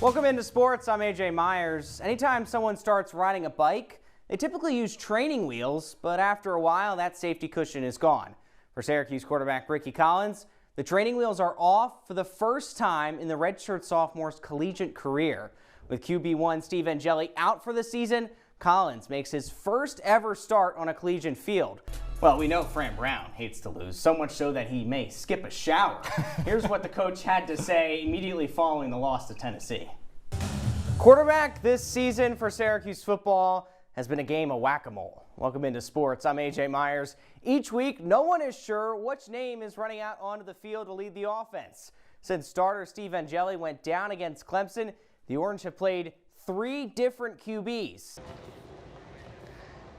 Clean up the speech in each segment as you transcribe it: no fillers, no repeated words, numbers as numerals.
Welcome into sports. I'm AJ Myers. Anytime someone starts riding a bike, they typically use training wheels, but after a while, that safety cushion is gone. For Syracuse quarterback Ricky Collins, the training wheels are off for the first time in the redshirt sophomore's collegiate career. With QB1 Steve Angeli out for the season, Collins makes his first ever start on a collegiate field. Well, we know Fran Brown hates to lose, so much so that he may skip a shower. Here's what the coach had to say immediately following the loss to Tennessee. Quarterback this season for Syracuse football has been a game of whack-a-mole. Welcome into sports. I'm AJ Myers. Each week, no one is sure which name is running out onto the field to lead the offense. Since starter Steve Angeli went down against Clemson, the Orange have played 3 different QBs.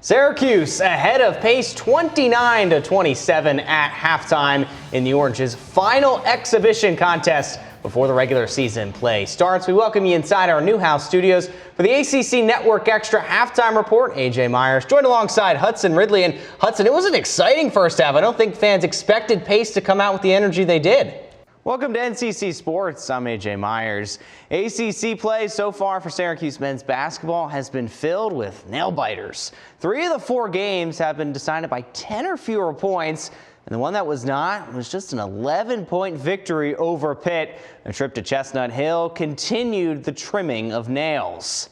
Syracuse ahead of pace 29-27 at halftime in the Orange's final exhibition contest before the regular season play starts. We welcome you inside our Newhouse studios for the ACC Network Extra Halftime Report. AJ Myers joined alongside Hudson Ridley. And Hudson, it was an exciting first half. I don't think fans expected Pace to come out with the energy they did. Welcome to NCC Sports. I'm AJ Myers. ACC play so far for Syracuse men's basketball has been filled with nail-biters. 3 of the 4 games have been decided by 10 or fewer points, and the one that was not was just an 11-point victory over Pitt. A trip to Chestnut Hill continued the trimming of nails.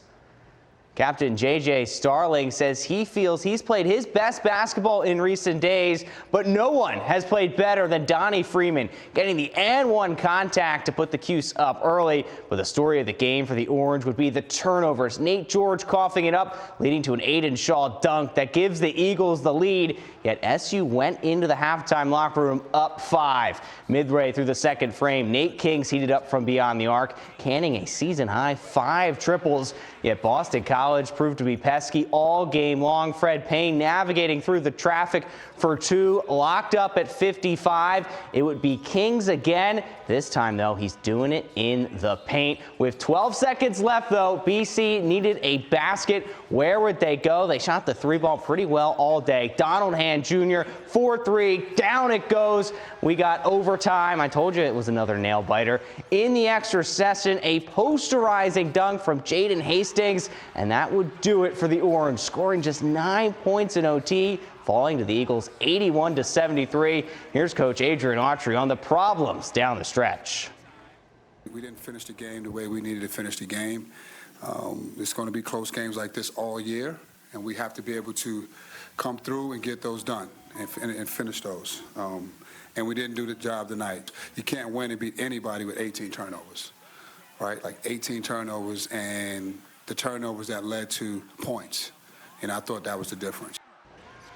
Captain J.J. Starling says he feels he's played his best basketball in recent days, but no one has played better than Donnie Freeman, getting the and-one contact to put the Cuse up early. But the story of the game for the Orange would be the turnovers. Nate George coughing it up, leading to an Aiden Shaw dunk that gives the Eagles the lead. Yet SU went into the halftime locker room up 5. Midway through the second frame, Nate Kings heated up from beyond the arc, canning a season-high 5 triples. Yet Boston College proved to be pesky all game long. Fred Payne navigating through the traffic for 2, locked up at 55. It would be Kings again. This time, though, he's doing it in the paint. With 12 seconds left, though, BC needed a basket. Where would they go? They shot the 3-ball pretty well all day. Donald Hand Jr., 4-3, down it goes. We got overtime. I told you it was another nail-biter. In the extra session, a posterizing dunk from Jaden Hastings, and that would do it for the Orange, scoring just 9 points in OT, falling to the Eagles 81-73. Here's Coach Adrian Autry on the problems down the stretch. We didn't finish the game the way we needed to finish the game. It's going to be close games like this all year, and we have to be able to come through and get those done and finish those. And we didn't do the job tonight. You can't win and beat anybody with 18 turnovers, right? Like 18 turnovers and the turnovers that led to points. And I thought that was the difference.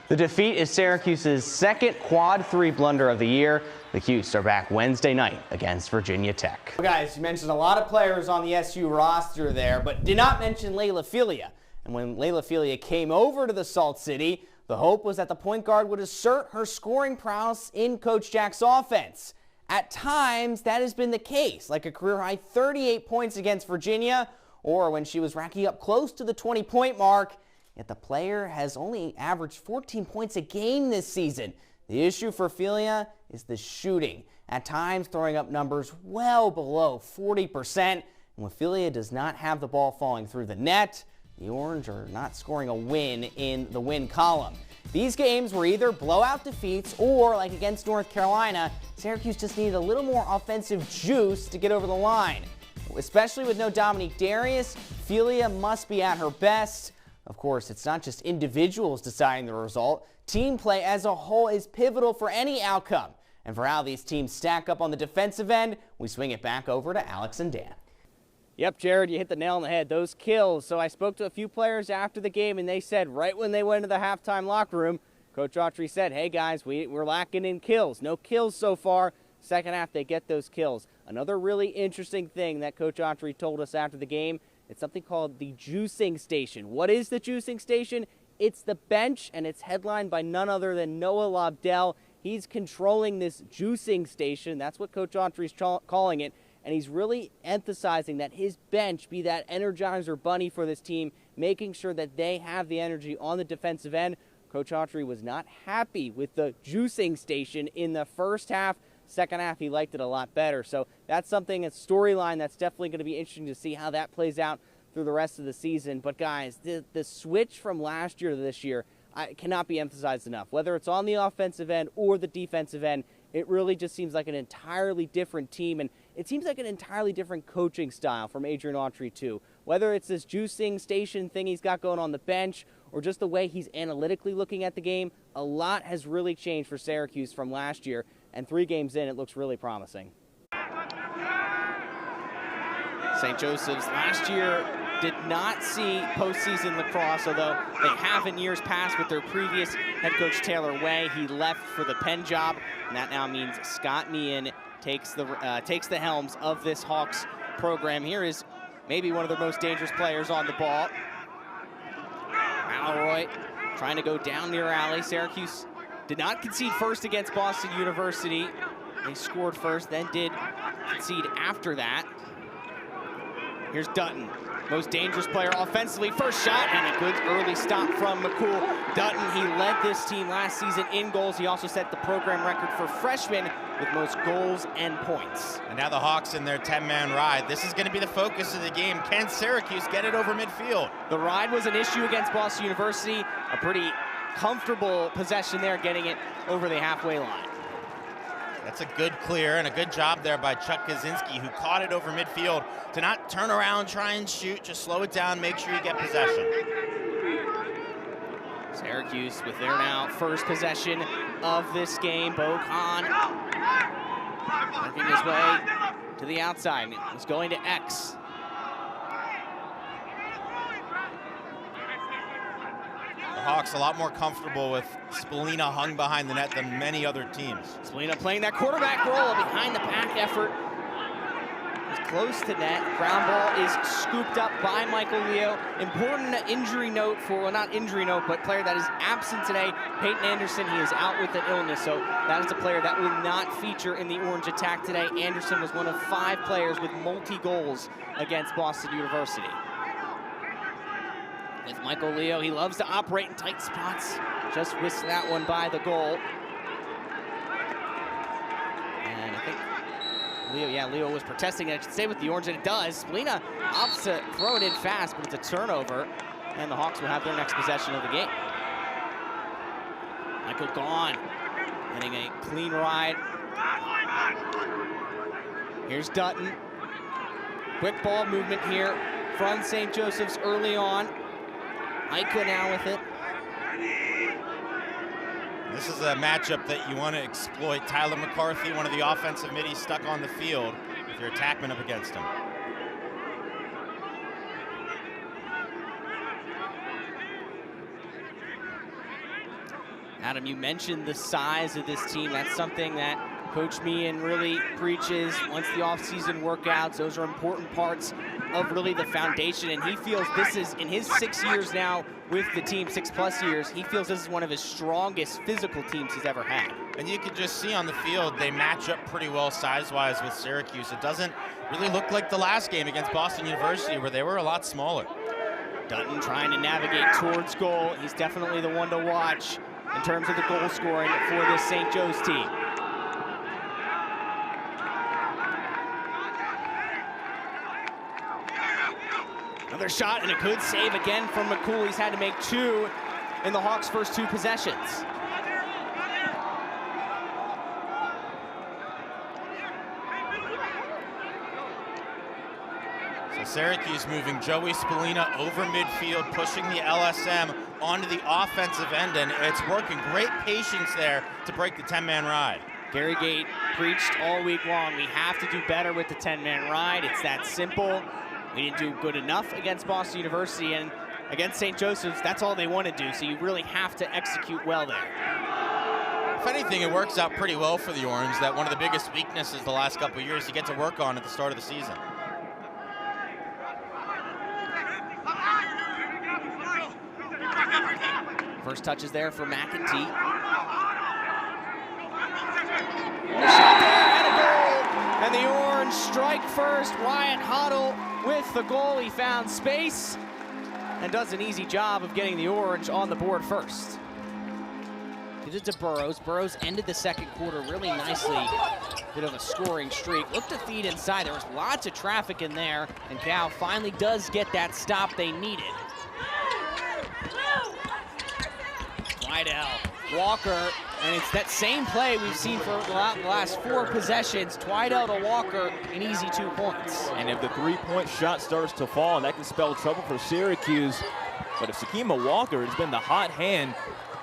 The defeat is Syracuse's second quad 3 blunder of the year. The Cuse are back Wednesday night against Virginia Tech. Well, guys, you mentioned a lot of players on the SU roster there, but did not mention Layla Filia. And when Layla Filia came over to the Salt City, the hope was that the point guard would assert her scoring prowess in Coach Jack's offense. At times, that has been the case, like a career-high 38 points against Virginia, or when she was racking up close to the 20-point mark. Yet the player has only averaged 14 points a game this season. The issue for Filia is the shooting, at times throwing up numbers well below 40%. And when Filia does not have the ball falling through the net, the Orange are not scoring a win in the win column. These games were either blowout defeats or, like against North Carolina, Syracuse just needed a little more offensive juice to get over the line. Especially with no Dominique Darius, Filia must be at her best. Of course, it's not just individuals deciding the result. Team play as a whole is pivotal for any outcome. And for how these teams stack up on the defensive end, we swing it back over to Alex and Dan. Yep, Jared, you hit the nail on the head. Those kills. So I spoke to a few players after the game, and they said right when they went to the halftime locker room, Coach Autry said, hey, guys, we're lacking in kills. No kills so far. Second half, they get those kills. Another really interesting thing that Coach Autry told us after the game, it's something called the juicing station. What is the juicing station? It's the bench, and it's headlined by none other than Noah Lobdell. He's controlling this juicing station. That's what Coach Autry's calling it. And he's really emphasizing that his bench be that energizer bunny for this team, making sure that they have the energy on the defensive end. Coach Autry was not happy with the juicing station in the first half. Second half, he liked it a lot better. So that's something, a storyline that's definitely going to be interesting to see how that plays out through the rest of the season. But guys, the switch from last year to this year cannot be emphasized enough. Whether it's on the offensive end or the defensive end, it really just seems like an entirely different team, and it seems like an entirely different coaching style from Adrian Autry too. Whether it's this juicing station thing he's got going on the bench or just the way he's analytically looking at the game, a lot has really changed for Syracuse from last year, and 3 games in, it looks really promising. St. Joseph's last year did not see postseason lacrosse, although they have in years past with their previous head coach Taylor Way. He left for the Penn job, and that now means Scott Meehan takes the helms of this Hawks program. Here is maybe one of their most dangerous players on the ball. Malroy trying to go down near alley. Syracuse did not concede first against Boston University. They scored first, then did concede after that. Here's Dutton, most dangerous player offensively. First shot and a good early stop from McCool. Dutton, he led this team last season in goals. He also set the program record for freshmen with most goals and points. And now the Hawks in their 10-man ride. This is going to be the focus of the game. Can Syracuse get it over midfield? The ride was an issue against Boston University. A pretty comfortable possession there, getting it over the halfway line. That's a good clear and a good job there by Chuck Kaczynski, who caught it over midfield to not turn around, try and shoot, just slow it down, make sure you get possession. Syracuse with their now first possession of this game. Bo Kahn working his way to the outside. He's going to X. The Hawks a lot more comfortable with Spallina hung behind the net than many other teams. Spallina playing that quarterback role, behind the back effort. He's close to net. Ground ball is scooped up by Michael Leo. Important injury note for, well, not injury note, but player that is absent today, Peyton Anderson. He is out with an illness, so that is a player that will not feature in the Orange attack today. Anderson was one of 5 players with multi-goals against Boston University. With Michael Leo, he loves to operate in tight spots. Just whisked that one by the goal. And I think Leo was protesting it. I should say with the Orange, and it does. Spallina opts to throw it in fast, but it's a turnover. And the Hawks will have their next possession of the game. Michael Gaughan getting a clean ride. Here's Dutton. Quick ball movement here from St. Joseph's early on. Ika now with it. This is a matchup that you want to exploit. Tyler McCarthy, one of the offensive middies stuck on the field with your attackman up against him. Adam, you mentioned the size of this team. That's something that Coach Meehan really preaches. Once the offseason workouts, those are important parts of really the foundation, and he feels this is, in his 6 years now with the team, 6+ years, he feels this is one of his strongest physical teams he's ever had. And you can just see on the field, they match up pretty well size-wise with Syracuse. It doesn't really look like the last game against Boston University, where they were a lot smaller. Dutton trying to navigate towards goal. He's definitely the one to watch in terms of the goal scoring for this St. Joe's team. Another shot and a good save again from McCool. He's had to make 2 in the Hawks' first 2 possessions. So Syracuse moving Joey Spallina over midfield, pushing the LSM onto the offensive end, and it's working. Great patience there to break the 10-man ride. Gary Gate preached all week long, we have to do better with the 10-man ride. It's that simple. We didn't do good enough against Boston University, and against St. Joseph's, that's all they want to do, so you really have to execute well there. If anything, it works out pretty well for the Orange. That one of the biggest weaknesses the last couple of years you get to work on at the start of the season. First touches there for McEntee. Shot there and a goal, and the Orange strike first. Wyatt Hoddle with the goal. He found space and does an easy job of getting the Orange on the board first. Gives it to Burrows. Burrows ended the second quarter really nicely bit of a scoring streak. Looked to feed inside. There was lots of traffic in there, and Cal finally does get that stop they needed. Twidell, Walker, and it's that same play we've seen for the last 4 possessions. Twidell to Walker, an easy 2 points. And if the three-point shot starts to fall, that can spell trouble for Syracuse. But if Sakima Walker has been the hot hand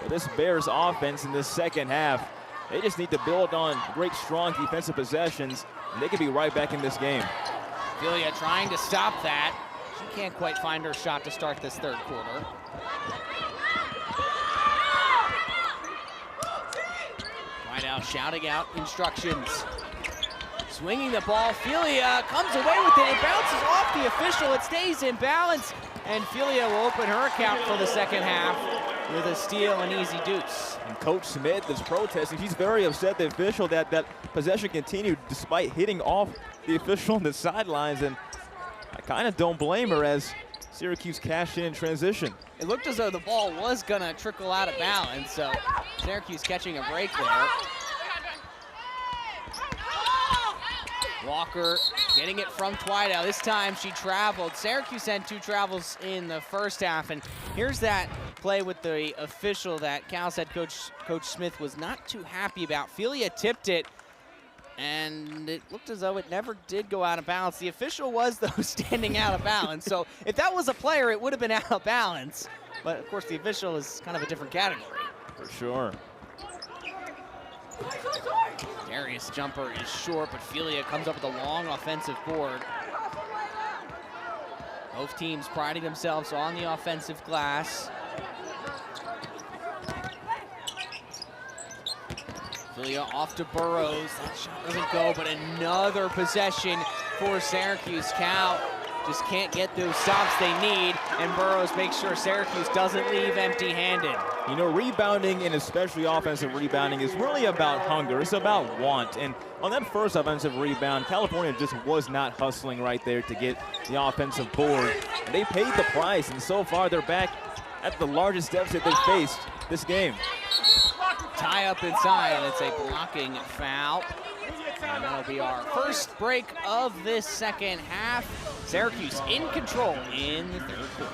for this Bears offense in this second half, they just need to build on great, strong defensive possessions, and they could be right back in this game. Filia trying to stop that. She can't quite find her shot to start this third quarter. Twidell shouting out instructions. Swinging the ball, Filia comes away with it. It bounces off the official. It stays in balance, and Filia will open her account for the second half with a steal and easy deuce. And Coach Smith is protesting. She's very upset the official that possession continued despite hitting off the official on the sidelines, and I kind of don't blame her as Syracuse cashed in transition. It looked as though the ball was gonna trickle out of balance, so Syracuse catching a break there. Walker getting it from Twidell. This time she traveled. Syracuse had 2 travels in the first half, and here's that play with the official that Cal's head coach Smith was not too happy about. Filia tipped it, and it looked as though it never did go out of balance. The official was, though, standing out of balance. So if that was a player, it would have been out of balance. But, of course, the official is kind of a different category. For sure. Darius' jumper is short, but Filia comes up with a long offensive board. Both teams priding themselves on the offensive glass. Filia off to Burrows. That shot doesn't go, but another possession for Syracuse. Cal just can't get those stops they need, and Burrows makes sure Syracuse doesn't leave empty-handed. You know, rebounding, and especially offensive rebounding, is really about hunger. It's about want. And on that first offensive rebound, California just was not hustling right there to get the offensive board. And they paid the price, and so far they're back at the largest deficit they've faced this game. Tie up inside, and it's a blocking foul. And that'll be our first break of this second half. Syracuse in control in the third quarter.